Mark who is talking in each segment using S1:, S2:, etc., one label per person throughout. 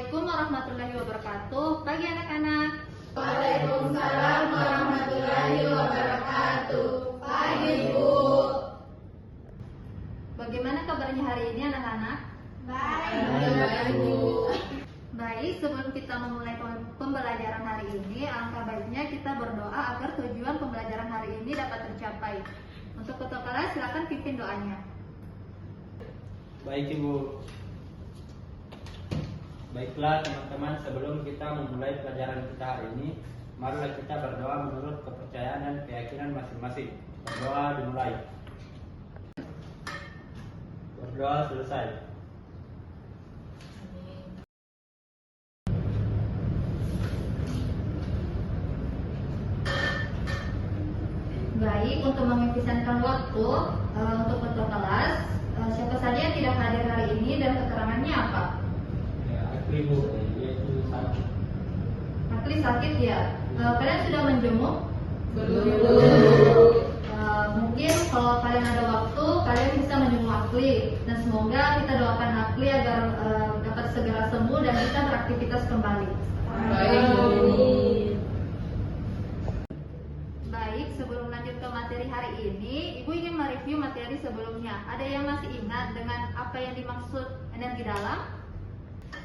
S1: Assalamualaikum warahmatullahi wabarakatuh. Pagi anak-anak.
S2: Waalaikumsalam warahmatullahi wabarakatuh. Pagi Bu.
S1: Bagaimana kabarnya hari ini anak-anak?
S2: Baik Bu.
S1: Baik, sebelum kita memulai pembelajaran hari ini, alangkah baiknya kita berdoa agar tujuan pembelajaran hari ini dapat tercapai. Untuk ketua kelas, silakan pimpin doanya.
S3: Baik Ibu. Baiklah teman-teman, sebelum kita memulai pelajaran kita hari ini, marilah kita berdoa menurut kepercayaan dan keyakinan masing-masing. Berdoa dimulai. Berdoa selesai.
S1: Baik, untuk mengefisienkan waktu, untuk ketua kelas, siapa saja yang tidak hadir hari ini dan keterangannya apa?
S3: Ibu, yaitu sakit.
S1: Akli sakit ya. Kalian sudah menjenguk?
S2: Belum.
S1: Mungkin kalau kalian ada waktu, kalian bisa menjenguk Akli. Dan semoga kita doakan Akli agar dapat segera sembuh dan bisa beraktivitas kembali.
S2: Baik Bu.
S1: Baik, sebelum lanjut ke materi hari ini, Ibu ingin mereview materi sebelumnya. Ada yang masih ingat dengan apa yang dimaksud energi dalam?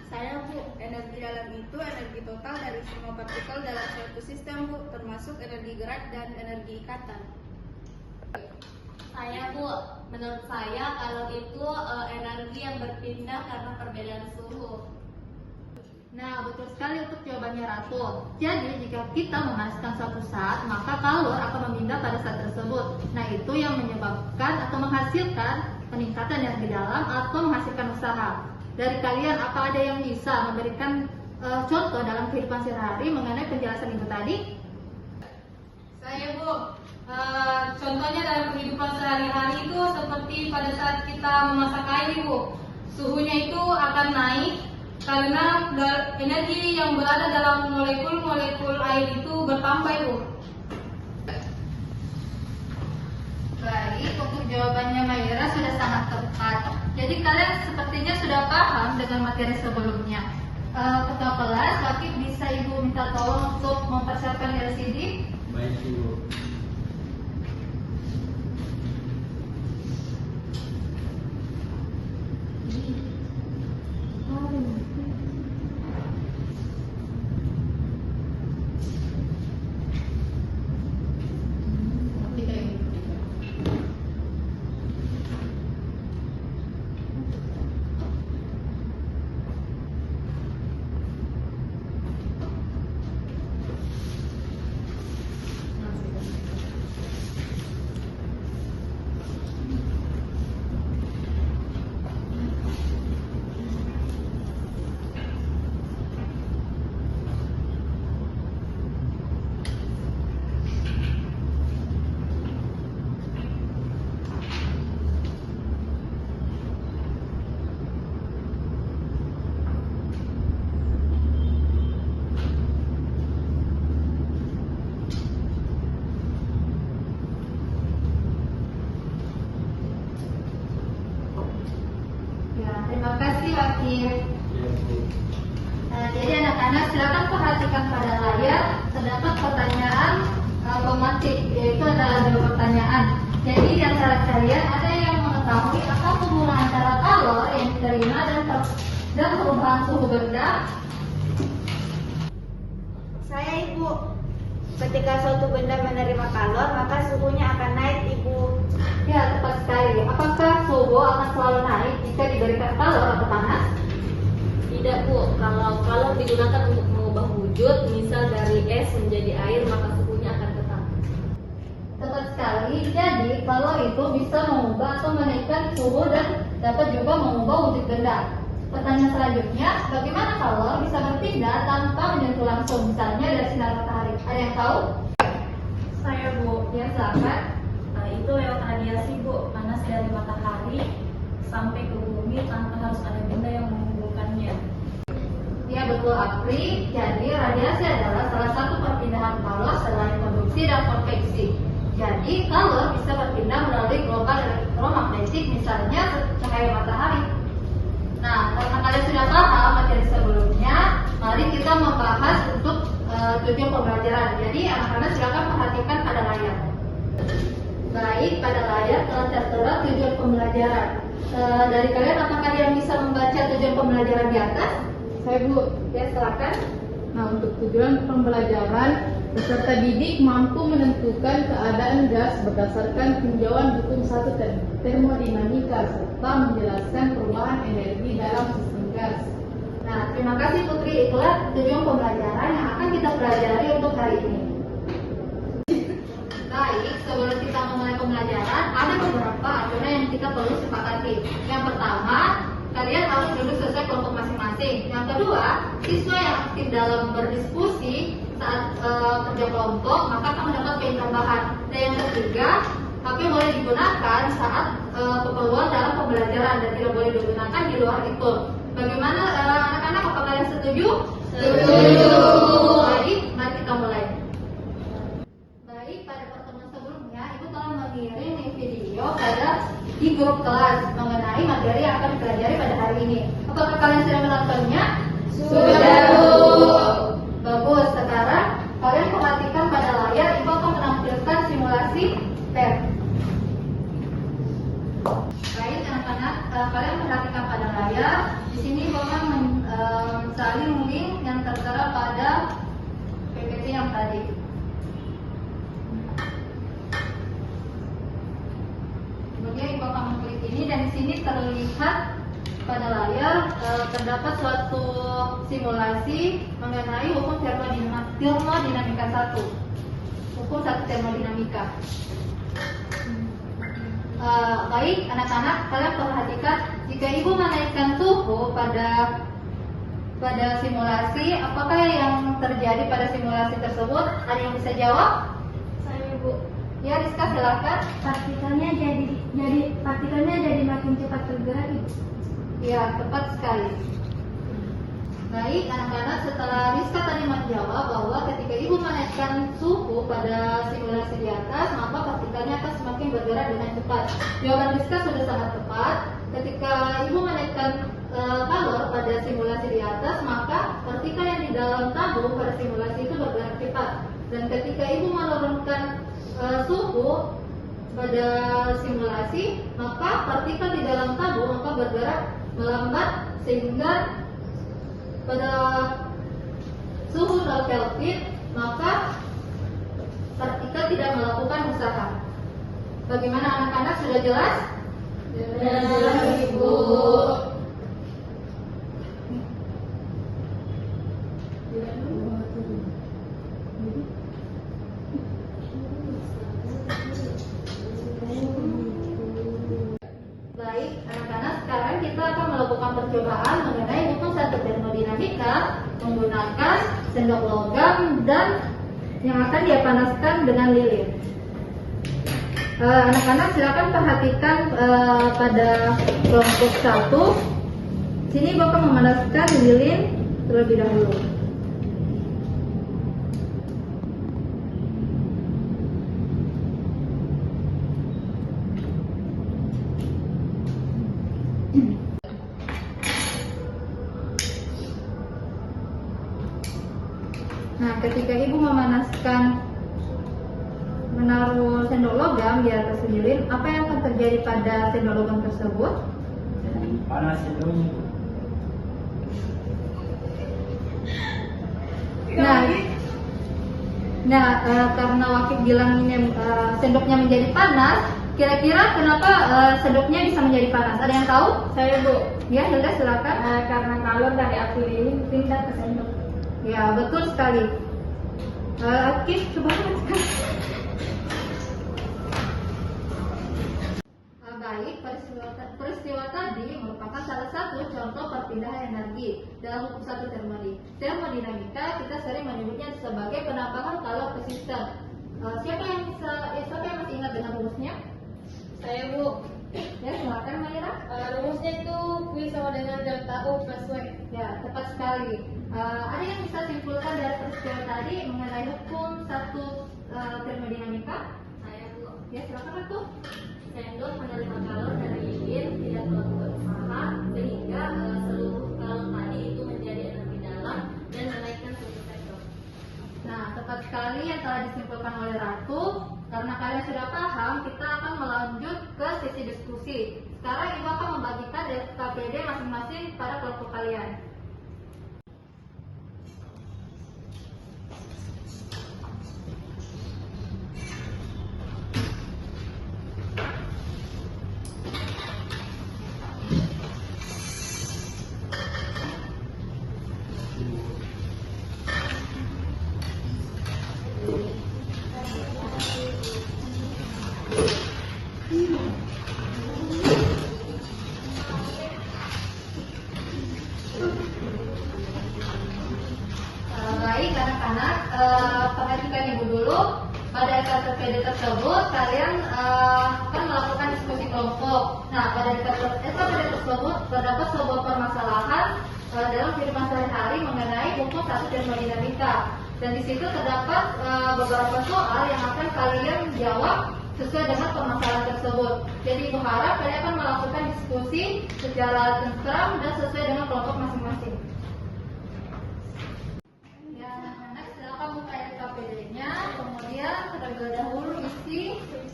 S4: Saya Bu, energi dalam itu energi total dari semua partikel dalam suatu sistem Bu, termasuk energi gerak dan energi ikatan.
S5: Saya Bu, menurut saya kalau itu energi yang berpindah karena perbedaan suhu.
S1: Nah, betul sekali untuk jawabannya Ratu. Jadi, jika kita memanaskan suatu saat, maka kalor akan memindah pada saat tersebut. Nah, itu yang menyebabkan atau menghasilkan peningkatan energi dalam atau menghasilkan usaha. Dari kalian, apa ada yang bisa memberikan contoh dalam kehidupan sehari-hari mengenai penjelasan Ibu tadi?
S5: Saya Bu, contohnya dalam kehidupan sehari-hari itu seperti pada saat kita memasak air Bu, suhunya itu akan naik karena energi yang berada dalam molekul-molekul air itu bertambah Bu.
S1: Baik, untuk jawabannya Mayra sudah sangat tepat. Jadi kalian sepertinya sudah paham dengan materi sebelumnya. Ketua kelas, Wakil bisa Ibu minta tolong untuk mempersiapkan LCD?
S3: Baik Ibu.
S1: Ya, terima kasih Wakil.
S3: Ya Bu.
S1: Jadi anak-anak silakan perhatikan pada layar terdapat pertanyaan pematik, yaitu adalah 2 pertanyaan. Jadi di antara kalian ada yang mengetahui apa hubungan antara kalor yang diterima dan perubahan suhu benda?
S2: Saya Ibu. Ketika suatu benda menerima kalor, maka suhunya akan naik Ibu.
S1: Ya, tepat sekali. Apakah suhu akan selalu naik jika diberikan kalor atau panas?
S5: Tidak Bu, kalau kalor digunakan untuk mengubah wujud, misal dari es menjadi air, maka suhunya akan tetap.
S1: Tepat sekali. Jadi kalor itu bisa mengubah atau menaikkan suhu dan dapat juga mengubah wujud benda. Pertanyaan selanjutnya, bagaimana kalor bisa berpindah tanpa menyentuh langsung, misalnya dari sinar matahari? Ada yang tahu?
S5: Saya Bu,
S1: Ya, silakan.
S5: itu lewat radiasi Bu, panas dari matahari sampai ke bumi tanpa harus ada benda yang menghubungkannya.
S1: Ya, betul Apri. Jadi radiasi adalah salah satu perpindahan kalor selain konduksi dan konveksi. Jadi kalor bisa berpindah melalui gelombang elektromagnetik, misalnya cahaya matahari. Nah, karena kalian sudah paham materi sebelumnya, tujuan pembelajaran. Jadi anak-anak silakan perhatikan pada layar. Baik, pada layar telah tertera tujuan pembelajaran. Dari kalian apakah yang bisa membaca tujuan pembelajaran di atas?
S5: Saya Bu.
S1: Ya, silakan.
S5: Nah, untuk tujuan pembelajaran, peserta didik mampu menentukan keadaan gas berdasarkan tinjauan hukum 1 termodinamika serta menjelaskan perubahan energi dalam sistem gas.
S1: Nah, terima kasih Putri. Itulah tujuan pembelajaran yang akan kita pelajari untuk hari ini. Baik, sebelum kita memulai pembelajaran, ada beberapa acuan yang kita perlu sepakati. Yang pertama, kalian harus duduk sesuai kelompok masing-masing. Yang kedua, siswa yang aktif dalam berdiskusi saat kerja kelompok, maka akan mendapat poin tambahan. Dan yang ketiga, HP boleh digunakan saat keperluan dalam pembelajaran dan tidak boleh digunakan di luar itu. Bagaimana anak-anak? Apakah kalian setuju? Setuju. Baik, mari kita mulai. Baik, pada pertemuan sebelumnya, Ibu telah mengirim video di grup kelas mengenai materi yang akan dipelajari pada hari ini. Apakah kalian sudah menontonnya?
S5: Sudah, Bu.
S1: Bagus. Sekarang kalian perhatikan pada layar. Ibu akan menampilkan simulasi PET. Baik, anak-anak, kalian perhatikan pada layar. Di sini Ibu akan mensalin link yang tertera pada PPT yang tadi. Kemudian Ibu akan mengklik ini dan di sini terlihat pada layar terdapat suatu simulasi mengenai hukum termodinamika 1. Hukum 1 termodinamika. Baik, anak-anak, kalian perhatikan jika Ibu menaikkan suhu pada simulasi, apakah yang terjadi pada simulasi tersebut? Ada yang bisa jawab?
S4: Saya Bu.
S1: Ya, Rizka, silakan.
S4: Partikelnya jadi makin cepat bergerak, Ibu.
S1: Ya, tepat sekali. Baik, anak-anak, setelah Rizka tadi menjawab bahwa ketika Ibu menaikkan suhu pada simulasi di atas, maka partikelnya akan semakin bergerak dengan cepat. Jawaban Rizka sudah sangat tepat. Ketika Ibu menaikkan kalor pada simulasi di atas, maka partikel yang di dalam tabung pada simulasi itu bergerak cepat. Dan ketika Ibu menurunkan suhu pada simulasi, maka partikel di dalam tabung akan bergerak melambat sehingga pada suhu 0 Kelvin maka partikel tidak melakukan usaha. Bagaimana anak-anak, sudah jelas?
S5: Jelas, Ibu.
S1: Baik, anak-anak, sekarang kita akan melakukan percobaan mengenai hukum 1 termodinamika menggunakan sendok logam dan yang akan dia panaskan dengan lilin. Anak-anak, silakan perhatikan pada kelompok 1. Sini Ibu akan memanaskan lilin terlebih dahulu. Nah, ketika Ibu menaruh sendok logam di atas lilin, apa yang akan terjadi pada sendok logam tersebut?
S3: Panas sendoknya.
S1: Karena Wakif bilang ini sendoknya menjadi panas, kira-kira kenapa sendoknya bisa menjadi panas? Ada yang tahu?
S4: Saya Bu.
S1: Ya, Hilda, silakan.
S4: Karena kalor dari api lilin pindah ke sendok.
S1: Ya, betul sekali. Akif, coba jelaskan. Baik, peristiwa tadi merupakan salah satu contoh perpindahan energi dalam hukum 1 termodinamika. Kita sering menyebutnya sebagai penambahan kalor ke sistem. Siapa yang masih ingat dengan rumusnya?
S5: Saya Bu.
S1: Ya, silakan Maira.
S5: Rumusnya itu Q sama dengan delta U plus W.
S1: Ya, tepat sekali. Ada yang bisa simpulkan dari peristiwa tadi mengenai hukum 1 termodinamika?
S5: Saya Bu.
S1: Ya, silakan Ratu.
S5: Sendok menerima kalor dari lilin tidak melakukan usaha sehingga seluruh kalor tadi itu menjadi energi dalam dan menaikkan suhu sendok.
S1: Nah, sekali yang telah disimpulkan oleh Ratu. Karena kalian sudah paham, kita akan melanjut ke sesi diskusi. Sekarang Ibu akan membagikan SKPD masing-masing pada kelompok kalian. Baik anak-anak, perhatikan Ibu dulu. Pada SKPD tersebut kalian akan melakukan diskusi kelompok. Nah, pada SKPD tersebut terdapat sebuah permasalahan dalam kehidupan sehari-hari mengenai hukum satu termodinamika. Dan di situ terdapat beberapa soal yang akan kalian jawab sesuai dengan permasalahan tersebut. Jadi Ibu harap kalian akan melakukan diskusi secara tentram dan sesuai dengan kelompok masing-masing. Ya, anak-anak silakan buka SKPD-nya, kemudian terlebih dahulu isi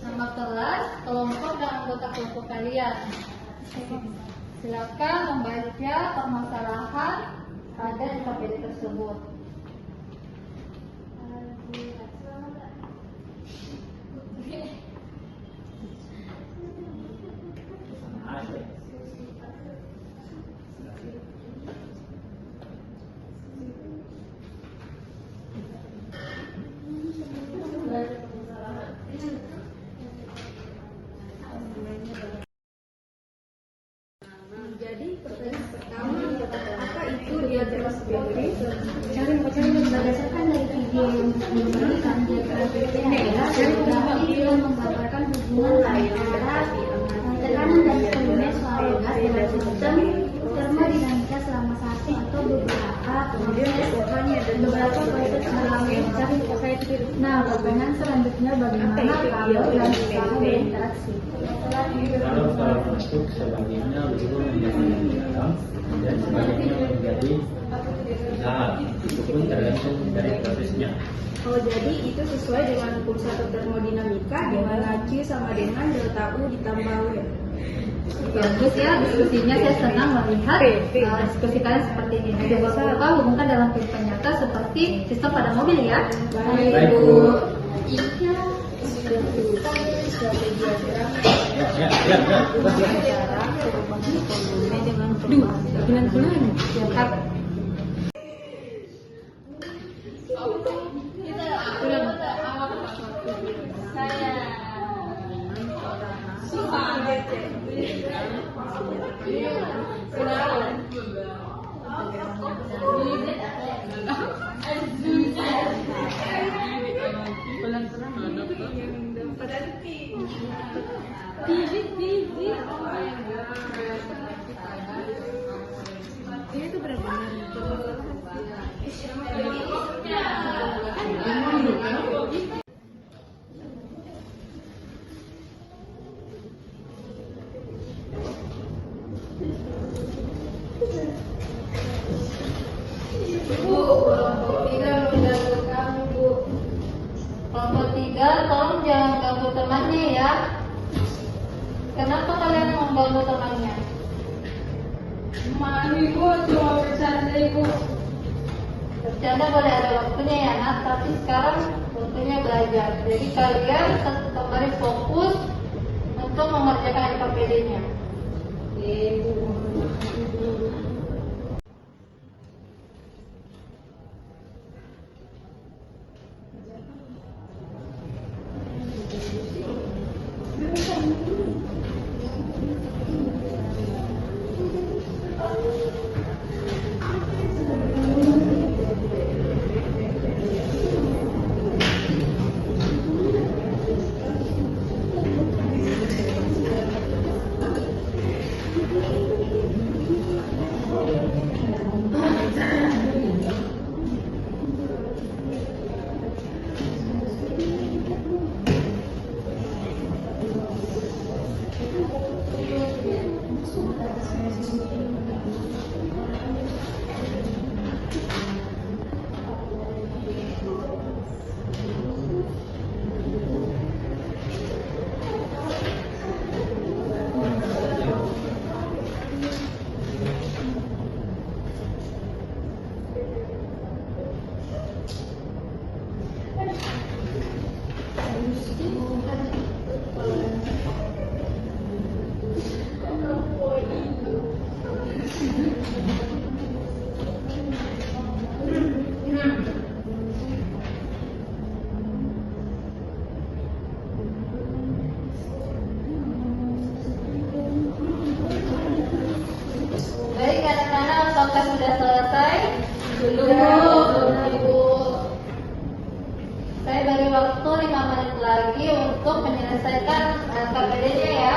S1: nama kelas, kelompok dan anggota kelompok kalian. Silakan membaca permasalahan pada SKPD tersebut.
S4: Jadi pertanyaan pertama, apa itu diagram SKPD? Berdasarkan dari video yang diberikan, diagram SKPD adalah grafik yang menggambarkan hubungan antara tekanan dan volume suatu gas dalam sistem termodinamika selama satu atau beberapa proses dalam. Nah, pertanyaan selanjutnya bagaimana kalau dan saling berinteraksi?
S3: Kalau salah masuk sebagiannya berubah menjadi dalam dan sebagiannya menjadi dalam, itu pun tergantung dari prosesnya.
S4: Oh, jadi itu sesuai dengan hukum satu termodinamika di mana Q sama dengan delta U ditambah W.
S1: Bagus ya diskusinya, saya senang melihat diskusi kalian seperti ini. Coba kita hubungkan dalam kehidupan nyata seperti sistem pada mobil ya.
S3: Baik, Bu.
S1: Kelompok 3, tolong jangan ganggu temannya ya. Kenapa kalian mengganggu temannya?
S5: Ibu cuma bercanda Ibu.
S1: Bercanda boleh ada waktunya ya nak, tapi sekarang waktunya belajar. Jadi kalian tetap harus fokus untuk mengerjakan SKPD-nya. Belum, Ibu. Saya beri waktu 5 menit lagi untuk menyelesaikan KPD-nya ya.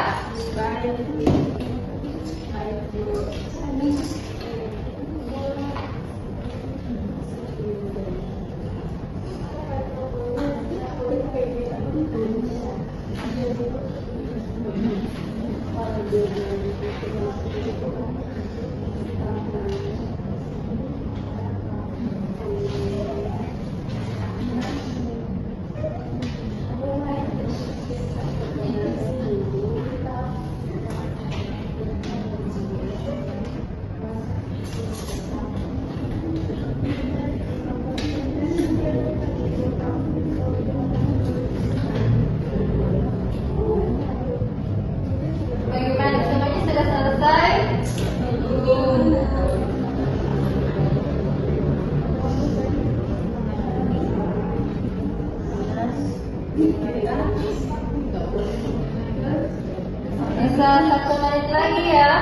S1: Bagaimana, semuanya sudah selesai? Bisa 1 menit lagi ya.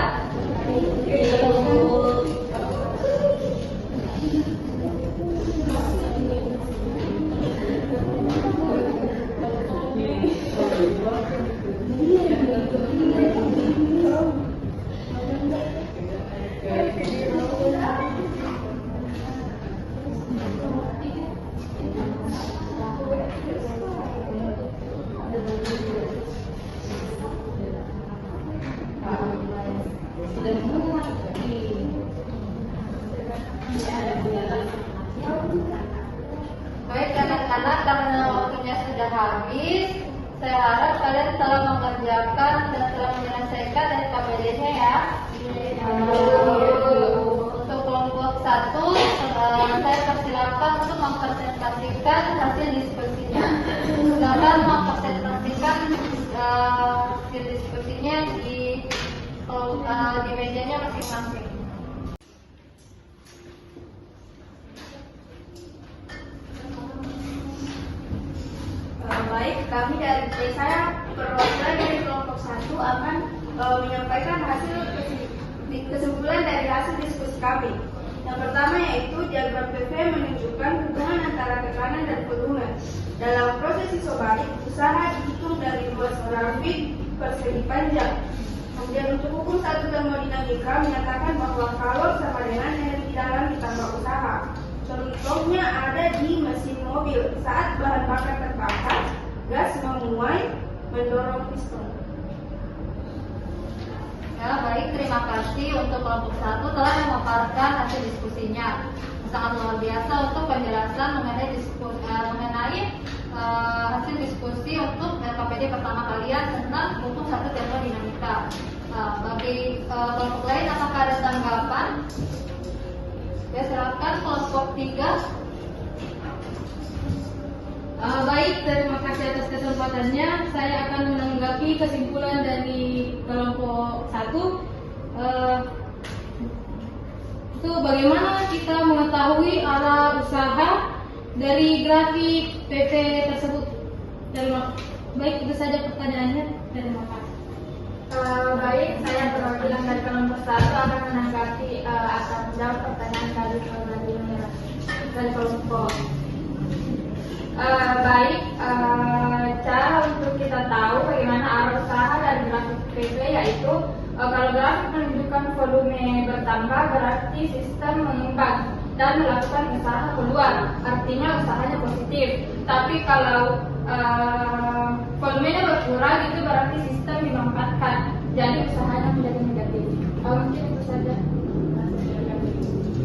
S1: Baik anak-anak, karena waktunya sudah habis, saya harap kalian telah mengerjakan dan telah menyelesaikan dari KPD-nya ya. Untuk kelompok 1, saya persilakan untuk mempresentasikan hasil diskusinya. Silakan mempresentasikan hasil diskusinya di mejanya masing-masing.
S2: Baik, kami dari saya perwakilan dari kelompok 1 akan menyampaikan hasil kesimpulan dari hasil diskusi kami. Yang pertama yaitu diagram PV menunjukkan hubungan antara tekanan dan volume. Dalam proses isobarik, usaha dihitung dari luas grafik persegi panjang. Kemudian untuk hukum 1 termodinamika menyatakan bahwa kalor sama dengan energi dalam ditambah usaha. Contohnya ada di mesin mobil. Saat bahan bakar terbakar, gas memuai mendorong piston.
S1: Ya, baik, terima kasih untuk kelompok 1 telah memaparkan hasil diskusinya. Sangat luar biasa untuk penjelasan mengenai hasil diskusi untuk KPD pertama kalian tentang hukum 1 termodinamika. Bagi kelompok lain, apakah ada tanggapan? Ya, silakan kelompok 3.
S5: Baik, terima kasih atas kesempatannya. Saya akan menanggapi kesimpulan dari kelompok 1. Itu bagaimana kita mengetahui arah usaha dari grafik PP tersebut. Baik, itu saja pertanyaannya. Terima kasih.
S2: Baik, saya perwakilan dari kelompok 1 akan menanggapi akan menjawab pertanyaan dari kelompok. Baik, cara untuk kita tahu bagaimana arah usaha dari grafik PV yaitu kalau grafik menunjukkan volume bertambah berarti sistem mengembang dan melakukan usaha keluar, artinya usahanya positif. Tapi kalau volumenya berkurang itu berarti sistem dimanfaatkan, jadi usahanya menjadi negatif. Mungkin itu saja.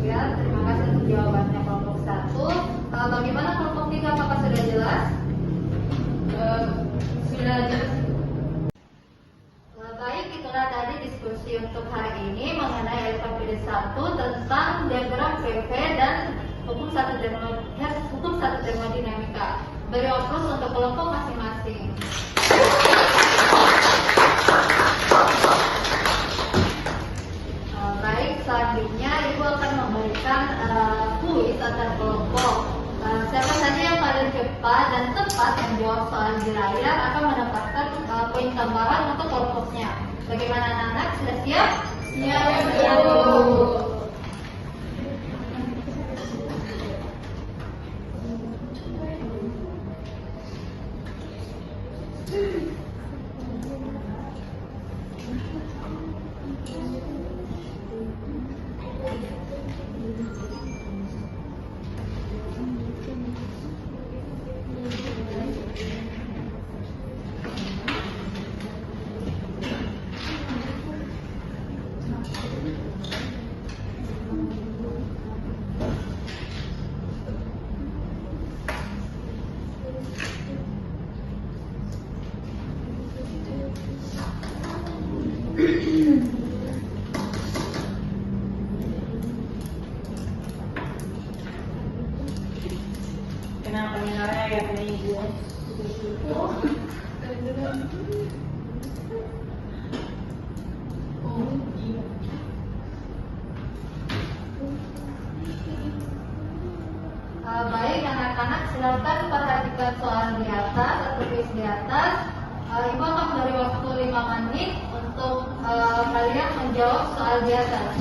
S1: Ya, terima kasih untuk jawabannya kelompok 1. Bagaimana kelompok 3, apakah sudah jelas?
S5: Sudah jelas.
S1: Baik, itulah tadi diskusi untuk hari ini mengenai KPD 1 tentang diagram PV dan hukum 1 termodinamika. Beri aplaus untuk kelompok masing-masing. Baik, selanjutnya Ibu akan memberikan kuis antar kelompok. Siapa saja yang paling cepat dan tepat menjawab soal di layar akan mendapatkan poin tambahan untuk kelompoknya. Bagaimana anak-anak? Sudah siap?
S5: Siap, Bu.
S6: Kenapa mengarah yakni Ibu?
S1: Baik anak-anak, silakan perhatikan soal di atas atau tulis di atas. Ibu akan beri waktu 5 menit untuk kalian menjawab soal di atas.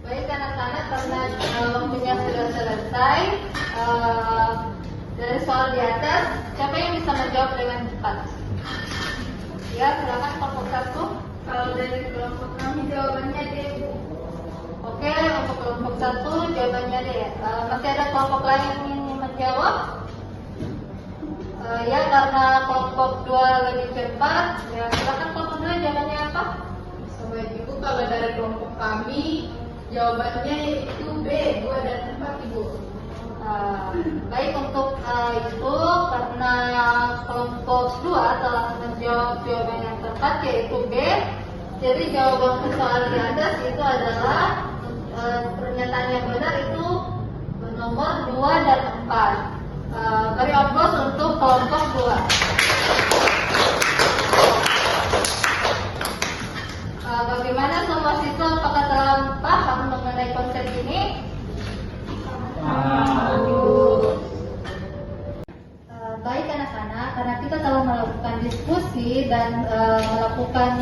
S1: Baik anak-anak, karena waktunya sudah selesai, dari soal di atas, siapa yang bisa menjawab dengan cepat? Ya, silakan kelompok 1.
S2: Kalau dari kelompok kami jawabannya D, Bu.
S1: Oke, untuk kelompok 1 jawabannya D. Masih ada kelompok lain yang ingin menjawab? Ya, karena kelompok 2 lebih cepat, ya silakan kelompok 2 jawabannya apa?
S6: Baik Ibu, kalau dari kelompok kami jawabannya itu B, 2 dan 4 Ibu.
S1: Baik, untuk itu karena kelompok 2 telah menjawab jawaban yang tepat yaitu B, jadi jawaban soal di atas itu adalah pernyataan yang benar itu nomor 2 dan 4. Beri aplaus untuk kelompok 2. Bagaimana semua siswa, apakah telah paham mengenai konsep ini? Baik anak-anak, karena kita telah melakukan diskusi dan melakukan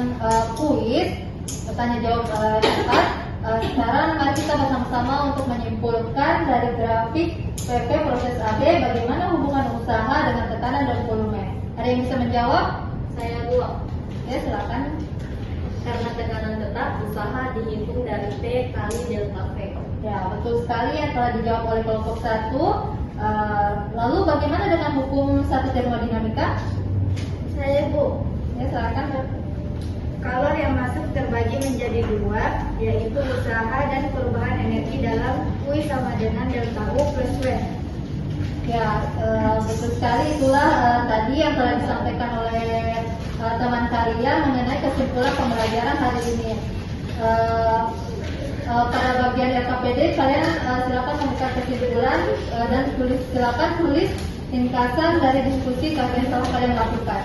S1: kuis bertanya jawab cepat. Sekarang mari kita bersama-sama untuk menyimpulkan dari grafik PP proses AB bagaimana hubungan usaha dengan tekanan dan volume. Ada yang bisa menjawab?
S4: Saya dulu.
S1: Ya, silakan.
S4: Karena tekanan tetap, usaha dihitung dari P kali delta V.
S1: Ya, betul sekali yang telah dijawab oleh kelompok 1. Lalu bagaimana dengan hukum satu termodinamika?
S2: Saya, Bu.
S1: Ya, silakan.
S2: Kalor yang masuk terbagi menjadi 2, yaitu usaha dan perubahan energi dalam Q sama dengan delta U plus W.
S1: Ya, betul sekali, itulah tadi yang telah disampaikan oleh teman kalian mengenai kesimpulan pembelajaran hari ini. Pada bagian LKPD kalian silakan membuka kesimpulan dan silakan tulis ringkasan dari diskusi kalian telah kalian lakukan.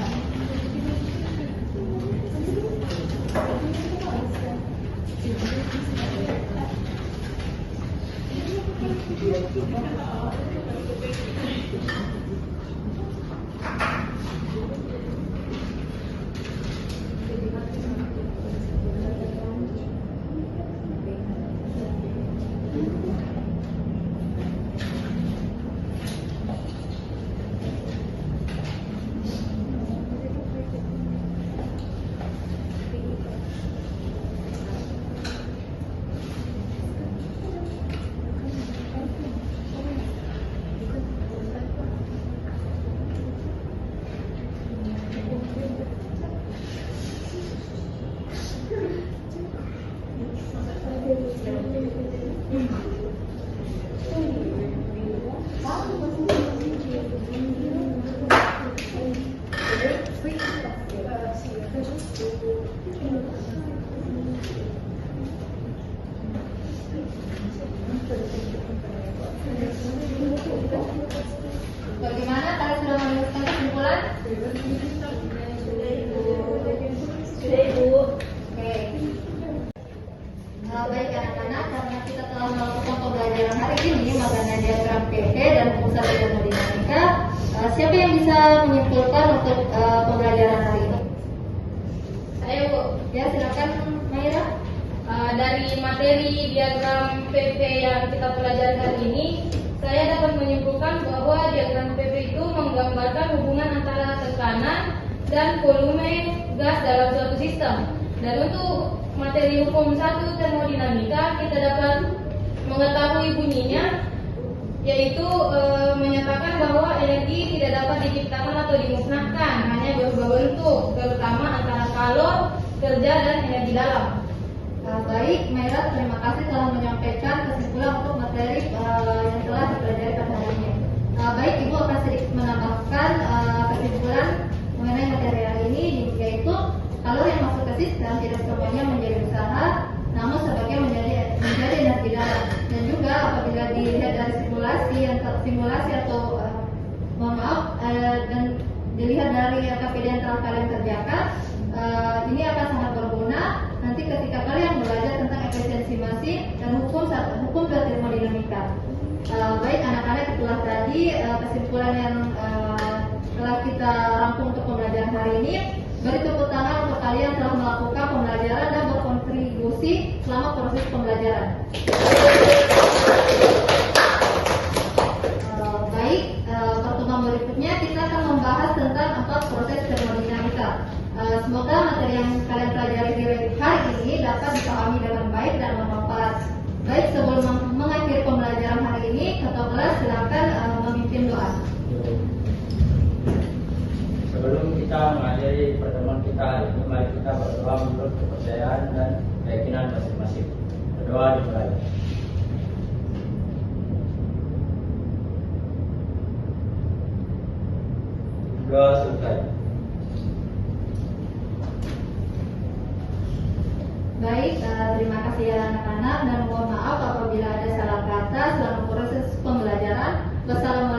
S5: kesimpulan?
S2: Sudah Ibu.
S1: Oke. Baik anak-anak, karena kita telah melakukan pembelajaran hari ini mengenai diagram PP dan pusat termodinamika, siapa yang bisa menyimpulkan untuk pembelajaran hari ini?
S5: Saya Bu.
S1: Ya, silakan Maira.
S5: Dari materi diagram PP yang kita pelajari hari ini, saya dapat menyimpulkan bahwa diagram PP itu menggambarkan hubungan antara tekanan dan volume gas dalam suatu sistem. Dan untuk materi hukum 1 termodinamika, kita dapat mengetahui bunyinya, yaitu menyatakan bahwa energi tidak dapat diciptakan atau dimusnahkan, hanya berubah bentuk, terutama antara kalor, kerja, dan energi dalam.
S1: Baik, Maira, terima kasih telah menyampaikan kesimpulan untuk materi yang telah dipelajari pada hari ini. Baik, Ibu akan sedikit menambahkan kesimpulan mengenai materi hari ini, yaitu kalor yang masuk ke sistem tidak semuanya menjadi usaha, namun sebagian menjadi energi dalam. Dan juga apabila dilihat dari simulasi atau dan dilihat dari KPD yang telah kalian kerjakan, ini akan sangat berguna nanti ketika kalian belajar tentang efisiensi mesin dan hukum termodinamika. Baik anak-anak, itulah tadi kesimpulan yang telah kita rangkum untuk pembelajaran hari ini. Beri tepuk tangan untuk kalian yang telah melakukan pembelajaran dan berkontribusi selama proses pembelajaran. Pertemuan berikutnya kita akan membahas tentang 4 proses termodinamika. Semoga materi yang kalian pelajari di hari ini dapat dipahami dengan baik dan bermanfaat. Baik, sebelum mengakhiri pembelajaran hari ini, ketua kelas silakan memimpin doa.
S3: Sebelum kita mengakhiri pertemuan kita hari ini, mari kita berdoa menurut kepercayaan dan keyakinan masing-masing. Berdoa dimulai. Doa selesai.
S1: Baik, terima kasih ya anak-anak dan mohon maaf apabila ada salah kata selama proses pembelajaran. Wassalamualaikum